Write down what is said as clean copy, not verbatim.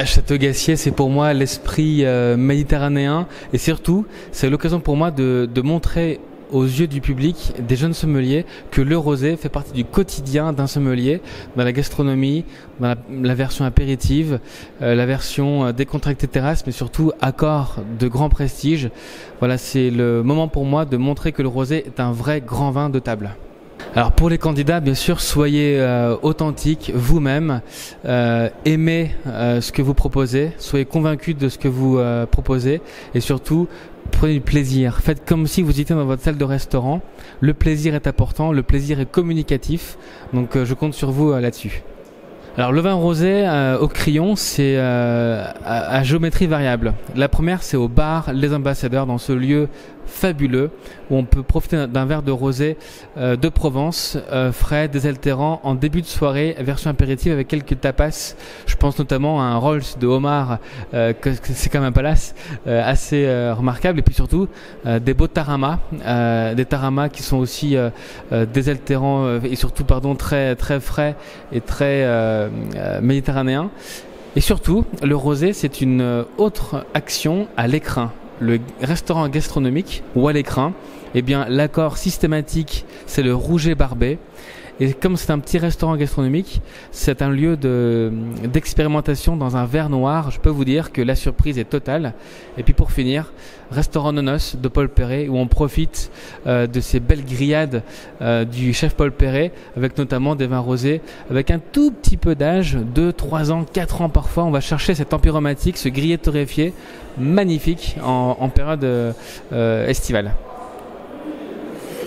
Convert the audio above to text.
Château Gassier, c'est pour moi l'esprit méditerranéen et surtout, c'est l'occasion pour moi de montrer aux yeux du public, des jeunes sommeliers, que le rosé fait partie du quotidien d'un sommelier, dans la gastronomie, dans la version apéritive, la version décontractée terrasse, mais surtout accord de grand prestige. Voilà, c'est le moment pour moi de montrer que le rosé est un vrai grand vin de table. Alors pour les candidats, bien sûr, soyez authentiques vous-même, aimez ce que vous proposez, soyez convaincus de ce que vous proposez et surtout prenez du plaisir. Faites comme si vous étiez dans votre salle de restaurant. Le plaisir est important, le plaisir est communicatif, donc je compte sur vous là-dessus. Alors le vin rosé au crayon, c'est à géométrie variable. La première, c'est au bar Les Ambassadeurs, dans ce lieu fabuleux où on peut profiter d'un verre de rosé de Provence, frais, désaltérant, en début de soirée, version apéritive avec quelques tapas. Je pense notamment à un Rolls de homard, que c'est comme un palace assez remarquable, et puis surtout des beaux taramas, des taramas qui sont aussi désaltérants et surtout très très frais et très méditerranéens. Et surtout, le rosé, c'est une autre action à l'écrin. Le restaurant gastronomique ou à l'écrin, eh bien l'accord systématique, c'est le rouget barbé. Et comme c'est un petit restaurant gastronomique, c'est un lieu d'expérimentation dans un verre noir. Je peux vous dire que la surprise est totale. Et puis pour finir, restaurant Nonos de Paul Perret, où on profite de ces belles grillades du chef Paul Perret, avec notamment des vins rosés, avec un tout petit peu d'âge, 2, 3 ans, 4 ans parfois. On va chercher cet empyromatique, ce grillet torréfié, magnifique en période estivale.